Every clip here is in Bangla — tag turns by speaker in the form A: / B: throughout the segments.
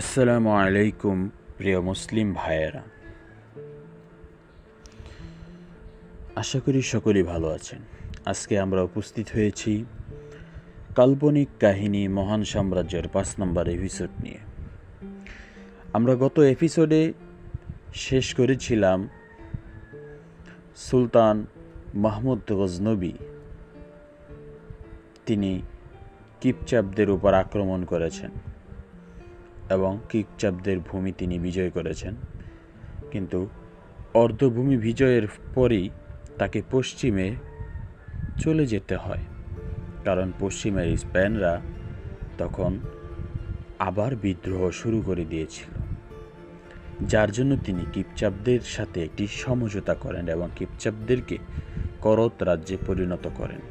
A: আসসালামু আলাইকুম প্রিয় মুসলিম ভাইয়েরা, আশা করি সকলেই ভালো আছেন। আজকে আমরা উপস্থিত হয়েছি কাল্পনিক কাহিনী মহান সাম্রাজ্যের 5 নম্বর এপিসোড নিয়ে। আমরা গত এপিসোডে শেষ করেছিলাম সুলতান মাহমুদ গজনবী তিনি কিপচাপদের উপর আক্রমণ করেছেন এবং কিপচাপদের ভূমি তিনি বিজয় করেছেন, কিন্তু অর্ধভূমি বিজয়ের পরেই তাকে পশ্চিমে চলে যেতে হয়, কারণ পশ্চিমের স্পেনরা তখন আবার বিদ্রোহ শুরু করে দিয়েছিল, যার জন্য তিনি কিপচাপদের সাথে একটি সমঝোতা করেন এবং কিপচাপদেরকে করত রাজ্যে পরিণত করেন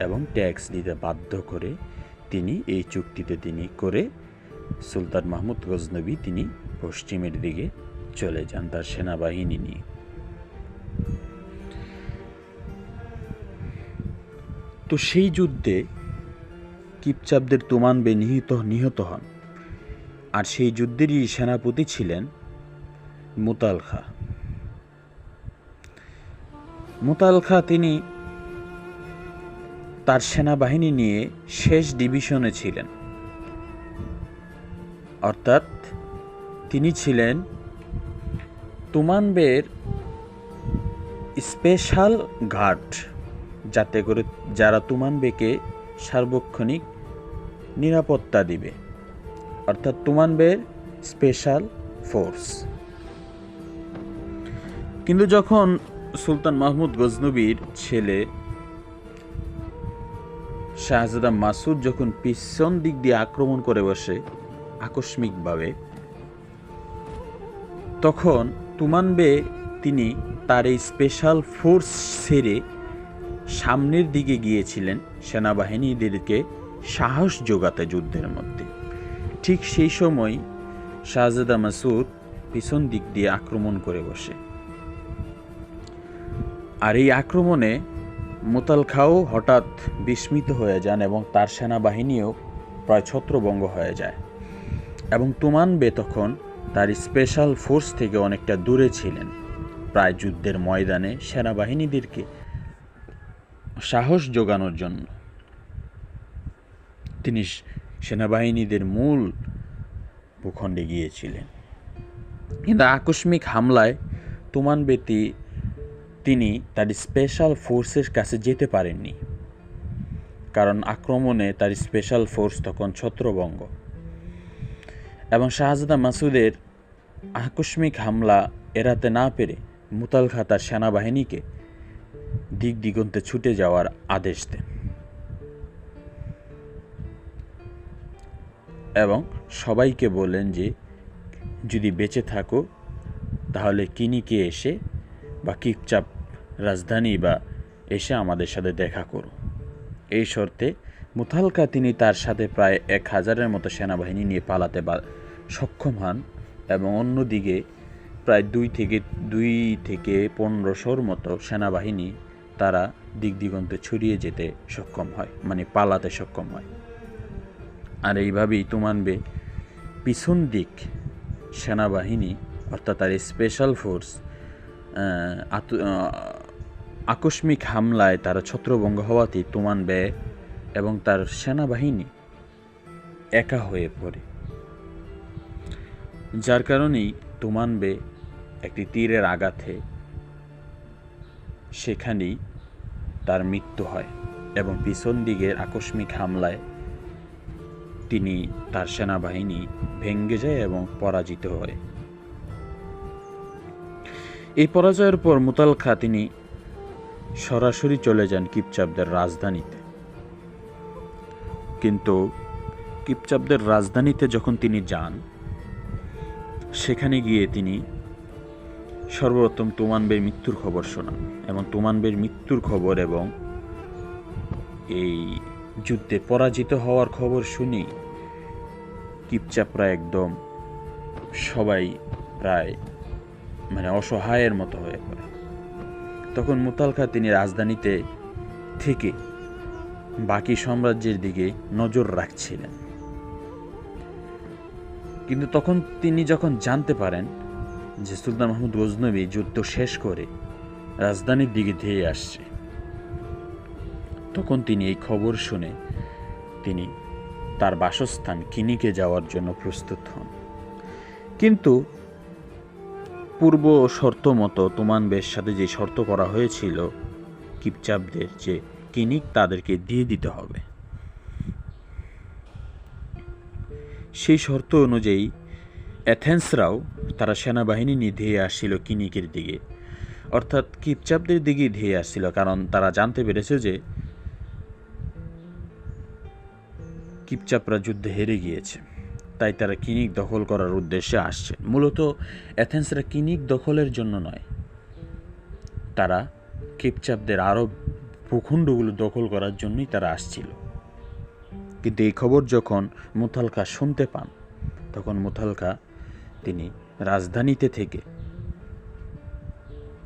A: এবং ট্যাক্স দিতে বাধ্য করে তিনি এই চুক্তিতে করে সুলতান মাহমুদ গজনবী তিনি পশ্চিমের দিকে চলে যান তার সেনাবাহিনী নিয়ে। তো সেই যুদ্ধে কিপচাপদের তুমানবে নিহত হন, আর সেই যুদ্ধেরই সেনাপতি ছিলেন মুতাল খাঁ। মুতাল খাঁ তিনি তার সেনাবাহিনী নিয়ে শেষ ডিভিশনে ছিলেন, অর্থাৎ তিনি ছিলেন তুমানবের স্পেশাল গার্ড, যাতে করে যারা তুমানবেকে সার্বক্ষণিক নিরাপত্তা দিবে, অর্থাৎ তুমানবের স্পেশাল ফোর্স। কিন্তু যখন সুলতান মাহমুদ গজনবীর ছেলে শাহজাদা মাসুদ যখন পিছন দিক দিয়ে আক্রমণ করে বসে আকস্মিকভাবে, তখন তুমানবে তিনি তার এই স্পেশাল ফোর্স ছেড়ে সামনের দিকে গিয়েছিলেন সেনাবাহিনীদেরকে সাহস যোগাতে যুদ্ধের মধ্যে। ঠিক সেই সময় শাহজাদা মাসুদ পিছন দিক দিয়ে আক্রমণ করে বসে, আর এই আক্রমণে মুতাল খাঁও হঠাৎ বিস্মিত হয়ে যান এবং তার সেনাবাহিনীও প্রায় ছত্রভঙ্গ হয়ে যায়, এবং তুমানবে তখন তার স্পেশাল ফোর্স থেকে অনেকটা দূরে ছিলেন। প্রায় যুদ্ধের ময়দানে সেনাবাহিনীদেরকে সাহস যোগানোর জন্য তিনি সেনাবাহিনীদের মূল ভূখণ্ডে গিয়েছিলেন, কিন্তু আকস্মিক হামলায় তুমানবে তিনি তার স্পেশাল ফোর্সের কাছে যেতে পারেননি, কারণ আক্রমণে তার স্পেশাল ফোর্স তখন ছত্রভঙ্গ, এবং শাহজাদা মাসুদের আকস্মিক হামলা এড়াতে না পেরে মুতাল খাঁ তার সেনাবাহিনীকে দিক দিগন্তে ছুটে যাওয়ার আদেশ দেন এবং সবাইকে বলেন যে যদি বেঁচে থাকো তাহলে কিনিকে এসে বা কিপচাপ রাজধানী বা এসে আমাদের সাথে দেখা করো। এই শর্তে মুতাল খাঁ তিনি তার সাথে প্রায় 1000-এর মতো সেনাবাহিনী নিয়ে পালাতে সক্ষম হন, এবং অন্যদিকে প্রায় 2 থেকে 1500-র মতো সেনাবাহিনী তারা দিক দিগন্তে ছড়িয়ে যেতে সক্ষম হয়, মানে পালাতে সক্ষম হয়। আর এইভাবেই তুমানবে পিছন দিক সেনাবাহিনী অর্থাৎ তার স্পেশাল ফোর্স আকস্মিক হামলায় তারা ছত্রভঙ্গ হওয়াতে তুমানবে এবং তার সেনাবাহিনী একা হয়ে পড়ে, যার কারণেই তুমানবে একটি তীরের আঘাতে সেখানেই তার মৃত্যু হয়, এবং পিছন দিকের আকস্মিক হামলায় তিনি তার সেনাবাহিনী ভেঙে যায় এবং পরাজিত হয়। এই পরাজয়ের পর মুতাল খাঁ তিনি সরাসরি চলে যান কিপচাপদের রাজধানীতে, কিন্তু কিপচাপদের রাজধানীতে যখন তিনি যান, সেখানে গিয়ে তিনি সর্বপ্রথম তুমানবের মৃত্যুর খবর শোনান, এবং তুমানবের মৃত্যুর খবর এবং এই যুদ্ধে পরাজিত হওয়ার খবর শুনি কিপচাপরা একদম সবাই প্রায় অসহায়ের মতো হয়ে পড়ে। তখন মুতাল খাঁ তিনি রাজধানীতে থেকে বাকি সাম্রাজ্যের দিকে নজর রাখছিলেন। কিন্তু তখন তিনি যখন জানতে পারেন যে সুলতান মাহমুদ গজনবী যুদ্ধ শেষ করে রাজধানীর দিকে ধেয়ে আসছে, তখন তিনি এই খবর শুনে তিনি তার বাসস্থান কিনিকে যাওয়ার জন্য প্রস্তুত হন। কিন্তু পূর্ব শর্ত মতো তোমানবের সাথে যে শর্ত করা হয়েছিল কিপচাপদের, যে কিনিক তাদেরকে দিয়ে দিতে হবে, সেই শর্ত অনুযায়ী অ্যাথেন্সরাও তারা সেনাবাহিনী নিয়ে ধেয়ে আসছিল কিনিকের দিকে, অর্থাৎ কিপচাপদের দিকে ধেয়ে আসছিল, কারণ তারা জানতে পেরেছে যে কিপচাপরা যুদ্ধে হেরে গিয়েছে, তাই তারা কিনিক দখল করার উদ্দেশ্যে আসছে। মূলত অ্যাথেন্সরা কিনিক দখলের জন্য নয়, তারা কিপচাপদের আরব ভূখণ্ডগুলো দখল করার জন্যই তারা আসছিল। কিন্তু এই খবর যখন মুতালকা শুনতে পান, তখন মুতালকা তিনি রাজধানীতে থেকে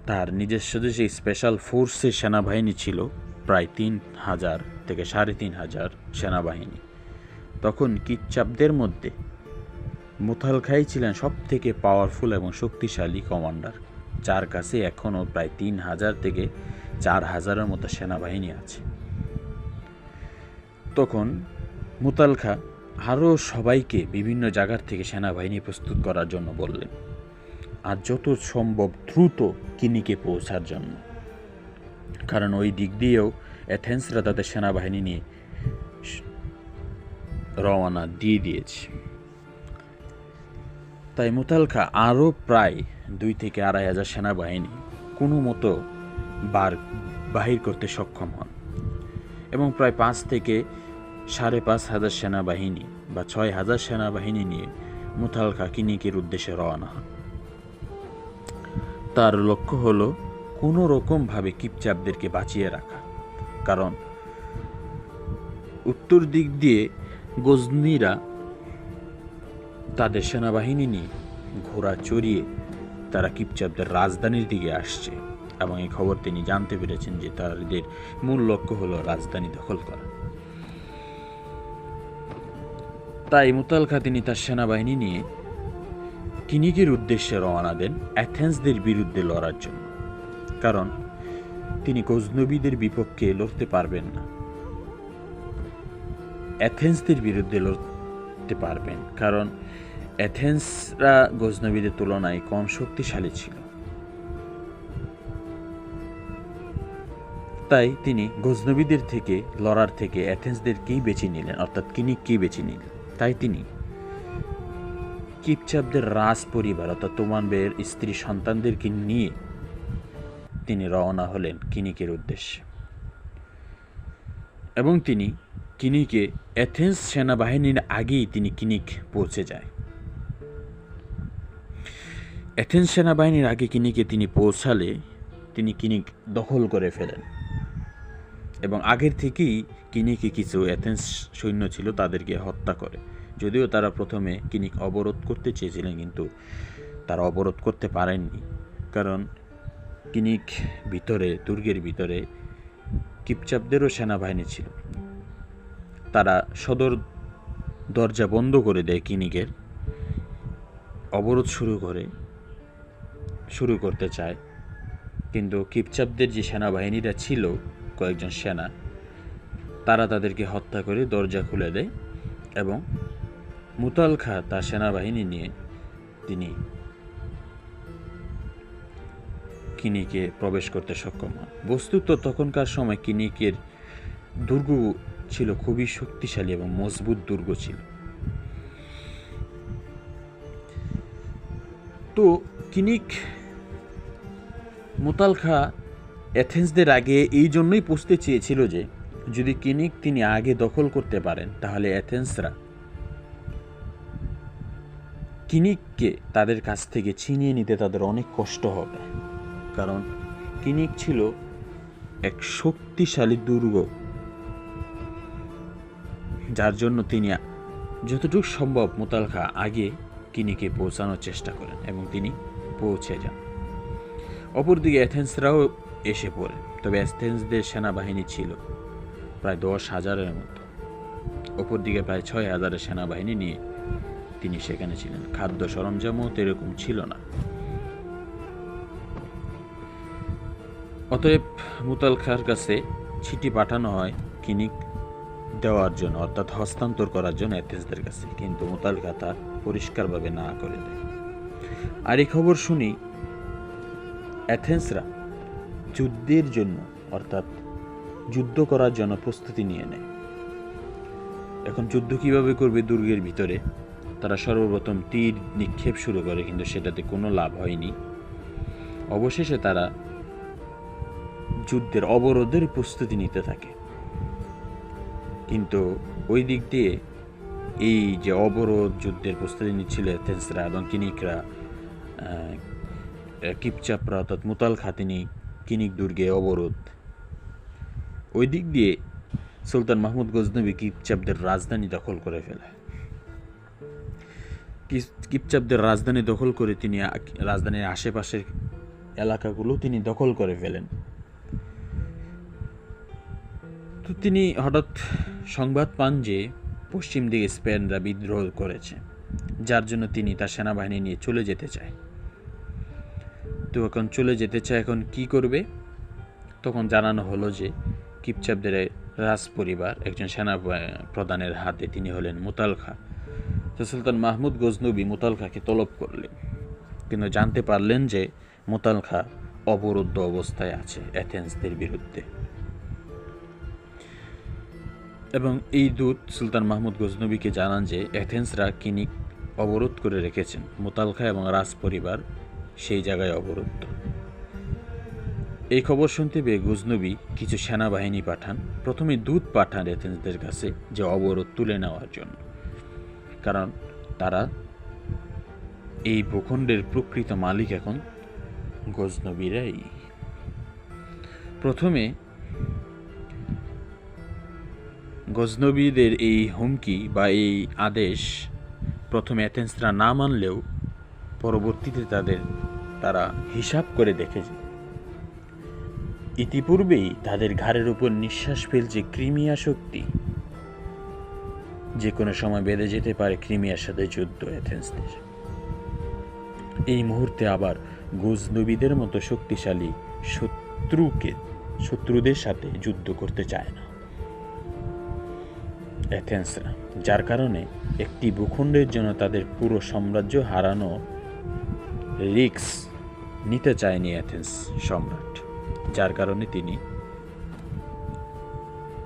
A: তার নিজস্ব যে স্পেশাল ফোর্সের সেনাবাহিনী ছিল প্রায় 3,000 থেকে 3,500 সেনাবাহিনী, তখন কিপচাপদের মধ্যে মুতালকাই ছিলেন সব থেকে পাওয়ারফুল এবং শক্তিশালী কমান্ডার, যার কাছে এখনও প্রায় 3,000 থেকে 4,000-এর মতো সেনাবাহিনী আছে। তখন মুতালকা আরও সবাইকে বিভিন্ন জায়গার থেকে সেনাবাহিনী প্রস্তুত করার জন্য বললেন, আর যত সম্ভব দ্রুত কিনিকে পৌঁছার জন্য, কারণ ওই দিক দিয়েও অ্যাথেন্সরা তাদের সেনাবাহিনী নিয়ে রওনা দিয়ে দিয়েছে। তাই মুতালকা আরও প্রায় 2 থেকে 2,500 সেনাবাহিনী কোনো মতো বাহির করতে সক্ষম হন এবং প্রায় 5 থেকে 5,500 সেনাবাহিনী বা 6,000 সেনাবাহিনী নিয়ে মুতালকা কিনিকের উদ্দেশ্যে রওনা হন। তার লক্ষ্য হলো কোনো রকমভাবে কিপচাপদেরকে বাঁচিয়ে রাখা, কারণ উত্তর দিক দিয়ে গজনীরা তাদের সেনাবাহিনী নিয়ে ঘোড়া চড়িয়ে তারা কিপচাপদের রাজধানীর দিকে আসছে, এবং এই খবর তিনি জানতে পেরেছেন যে তাদের মূল লক্ষ্য হলো রাজধানী দখল করা। তাই মুতালকা তিনি তার সেনাবাহিনী নিয়ে কিনিকের উদ্দেশ্যে রওনা দেন অ্যাথেন্সদের বিরুদ্ধে লড়ার জন্য, কারণ তিনি গজনবীদের বিপক্ষে লড়তে পারবেন না, অ্যাথেন্সদের বিরুদ্ধে লড়তে পারবেন, কারণ অ্যাথেন্সরা গজনবীদের তুলনায় কম শক্তিশালী ছিল। তাই তিনি গজনবীদের থেকে লড়ার থেকে অ্যাথেন্সদেরকেই বেছে নিলেন, অর্থাৎ কিনিককেই বেছে নিলেন। তাই তিনি কিপচাপদের রাজ পরিবার অর্থাৎ তোমানবের স্ত্রী সন্তানদেরকে নিয়ে তিনি রওনা হলেন কিনিকের উদ্দেশ্যে, এবং তিনি কিনিকে অ্যাথেন্স সেনাবাহিনীর আগেই তিনি কিনিক পৌঁছে যায়। অ্যাথেন্স সেনাবাহিনীর আগে কিনিকে তিনি পৌঁছালে তিনি কিনিক দখল করে ফেলেন, এবং আগের থেকেই কিনিকে কিছু অ্যাথেন্স সৈন্য ছিল তাদেরকে হত্যা করে, যদিও তারা প্রথমে কিনিক অবরোধ করতে চেয়েছিলেন, কিন্তু তারা অবরোধ করতে পারেননি, কারণ কিনিক ভিতরে, দুর্গের ভিতরে কিপচাপদেরও সেনাবাহিনী ছিল। তারা সদর দরজা বন্ধ করে দেয় কিনিকের, অবরোধ শুরু করতে চায়, কিন্তু কিপচাপদের যে সেনাবাহিনীরা ছিল কয়েকজন সেনা, তারা তাদেরকে হত্যা করে দরজা খুলে দেয়, এবং মুতালকা তার সেনাবাহিনী নিয়ে তিনি কিনিকে প্রবেশ করতে সক্ষম হন। বস্তুত তখনকার সময় কিনিকের দুর্গ ছিল খুবই শক্তিশালী এবং মজবুত দুর্গ ছিল। তো কিনিক মুতালকা অ্যাথেন্সদের আগে এই জন্যই পৌঁছতে চেয়েছিল যে যদি কিনিক তিনি আগে দখল করতে পারেন, তাহলে অ্যাথেন্সরা কিনিককে তাদের কাছ থেকে ছিনিয়ে নিতে তাদের অনেক কষ্ট হবে, কারণ কিনিক ছিল এক শক্তিশালী দুর্গ, যার জন্য তিনি যতটুকু সম্ভব মুতালকা আগে কিনিকে পৌঁছানোর চেষ্টা করেন এবং তিনি পৌঁছে যান। অপরদিকে অ্যাথেন্সরাও এসে পড়ে, তবে অ্যাথেন্সদের সেনাবাহিনী ছিল প্রায় 10,000-এর মতো, অপরদিকে প্রায় 6,000-এর সেনাবাহিনী নিয়ে তিনি সেখানে ছিলেন। খাদ্য সরঞ্জামও তো এরকম ছিল না। অতএব মুতাল খাঁর কাছে চিঠি পাঠানো হয় কিনিক দেওয়ার জন্য, অর্থাৎ হস্তান্তর করার জন্য এথেন্সদের কাছে, কিন্তু মুতাল খাঁ তা পরিষ্কারভাবে না করে দেয়। আর এই খবর শুনি এথেন্সরা যুদ্ধের জন্য, অর্থাৎ যুদ্ধ করার জন্য প্রস্তুতি নিয়ে নেয়। এখন যুদ্ধ কিভাবে করবে দুর্গের ভিতরে? তারা সর্বপ্রথম তীর নিক্ষেপ শুরু করে, কিন্তু সেটাতে কোনো লাভ হয়নি। অবশেষে তারা যুদ্ধের অবরোধের প্রস্তুতি নিতে থাকে। কিন্তু ওই দিক দিয়ে এই যে অবরোধ যুদ্ধের প্রস্তুতি নিচ্ছিল এথেন্সরা এবং কিনিকরা, কিপচাপরা অর্থাৎ মুতাল খাঁ তিনি কিনিক দুর্গে অবরোধ, ওই দিক দিয়ে সুলতান মাহমুদ গজনবী কিপচাপদের রাজধানী দখল করে ফেলে। কিপচাপদের রাজধানী দখল করে তিনি রাজধানীর আশেপাশের এলাকাগুলো তিনি দখল করে ফেলেন। তো তিনি হঠাৎ সংবাদ পান যে পশ্চিম দিকে স্পেনরা বিদ্রোহ করেছে, যার জন্য তিনি তার সেনাবাহিনী নিয়ে চলে যেতে চায়। তো এখন চলে যেতে চায়, এখন কি করবে? তখন জানানো হলো যে কিপচাপদের রাজ পরিবার একজন সেনা প্রধানের হাতে, তিনি হলেন মুতাল খাঁ। তো সুলতান মাহমুদ গজনবী মুতাল খাঁকে তলব করলেন, কিন্তু জানতে পারলেন যে মুতাল খাঁ অবরুদ্ধ অবস্থায় আছে এথেন্সদের বিরুদ্ধে। এবং এই দূত সুলতান মাহমুদ গজনবীকে জানান যে এথেন্সরা কিনিক অবরোধ করে রেখেছেন, মুতাল খাঁ এবং রাজ পরিবার সেই জায়গায় অবরুদ্ধ। এই খবর শুনতে পেয়ে গজনবী কিছু সেনাবাহিনী পাঠান। প্রথমে দূত পাঠান এথেন্সদের কাছে যে অবরোধ তুলে নেওয়ার জন্য, কারণ তারা এই ভূখণ্ডের প্রকৃত মালিক এখন গজনবীরাই। প্রথমে গজনবীদের এই হুমকি বা এই আদেশ প্রথমে এথেন্সরা না মানলেও পরবর্তীতে তারা হিসাব করে দেখেছে ইতিপূর্বেই তাদের ঘাড়ের উপর নিঃশ্বাস ফেলছে ক্রিমিয়া শক্তি, যে কোনো সময় বেঁধে যেতে পারে ক্রিমিয়ার সাথে যুদ্ধ এথেন্সদের। এই মুহূর্তে আবার গজনবীদের মতো শক্তিশালী শত্রুদের সাথে যুদ্ধ করতে চায় না এথেন্সরা, যার কারণে একটি ভূখণ্ডের জন্য তাদের পুরো সাম্রাজ্য হারানো রিস্ক নিতে চায়নি এথেন্স সম্রাট, যার কারণে তিনি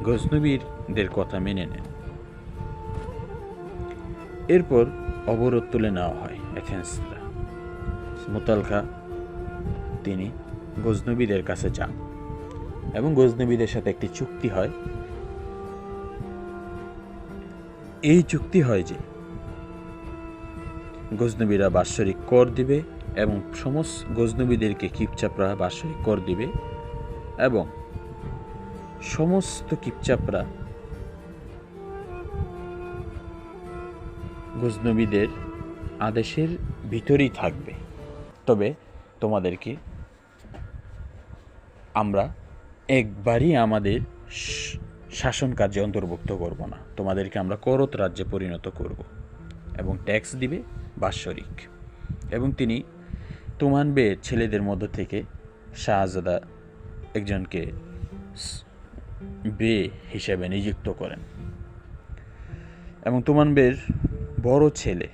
A: গজনবীদের কথা মেনে নেন। এরপর অবরোধ তুলে নেওয়া হয় এথেন্সরা। মুতাল খাঁ তিনি গজনবীদের কাছে যান এবং গজনবীদের সাথে একটি চুক্তি হয়। এই চুক্তি হয় যে গজনবীরা বাৎসরিক কর দিবে এবং সমস্ত গজনবীদেরকে কিপচাপরা বাৎসরিক কর দিবে এবং সমস্ত কিপচাপরা গজনবীদের আদেশের ভিতরেই থাকবে। তবে তোমাদেরকে আমরা একবারই আমাদের শাসন কার্যে অন্তর্ভুক্ত করব না, তোমাদেরকে আমরা করত রাজ্যে পরিণত করব এবং ট্যাক্স দিবে বাৎসরিক। এবং তিনি তুমানবের ছেলেদের মধ্য থেকে শাহজাদা একজনকে বে হিসেবে নিযুক্ত করেন এবং তুমানবের বড় ছেলে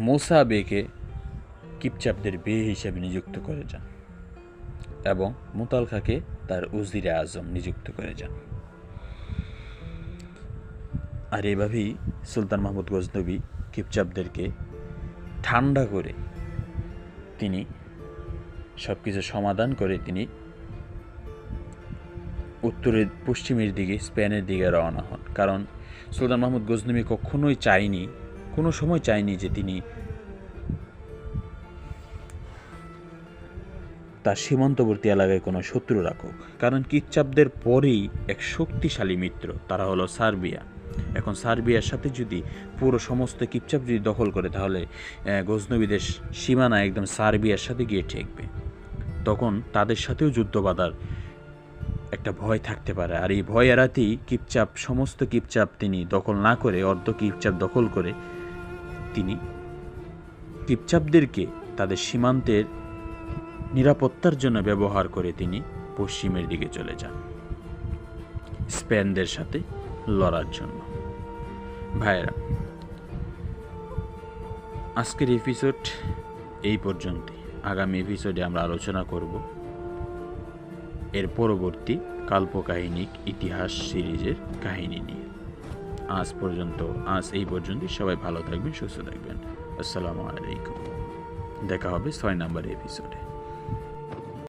A: মোসা বেকে কিপচাপদের বে হিসেবে নিযুক্ত করে যান এবং মুতাল খাঁকে তার উজিরে আজম নিযুক্ত করে যান। আর এভাবেই সুলতান মাহমুদ গজনবী কিপচাপদেরকে ঠান্ডা করে তিনি সব কিছু সমাধান করে তিনি উত্তরের পশ্চিমের দিকে স্পেনের দিকে রওনা হন। কারণ সুলতান মাহমুদ গজনবী কখনোই চায়নি, কোনো সময় চায়নি যে তিনি তার সীমান্তবর্তী এলাকায় কোনো শত্রু রাখুক। কারণ কিপচাপদের পরেই এক শক্তিশালী মিত্র, তারা হলো সার্বিয়া। এখন সার্বিয়ার সাথে যদি পুরো সমস্ত কিপচাপ যদি দখল করে, তাহলে গজনবীদের সীমানা একদম সার্বিয়ার সাথে গিয়ে ঠেকবে। তখন তাদের সাথেও যুদ্ধ বাঁধার একটা ভয় থাকতে পারে। আর এই ভয় এড়াতেই কিপচাপ সমস্ত কিপচাপ তিনি দখল না করে, অর্ধ কিপচাপ দখল করে তিনি কিপচাপদেরকে তাদের সীমান্তের নিরাপত্তার জন্য ব্যবহার করে তিনি পশ্চিমের দিকে চলে যান স্পেনদের সাথে লড়ার জন্য। ভাইয়েরা, আজকের এপিসোড এই পর্যন্তই। আগামী এপিসোডে আমরা আলোচনা করব এর পরবর্তী কাল্পকাহিনিক ইতিহাস সিরিজের কাহিনী নিয়ে। আজ এই পর্যন্তই। সবাই ভালো থাকবেন, সুস্থ থাকবেন। আসসালামু আলাইকুম। দেখা হবে 6 নম্বর এপিসোডে।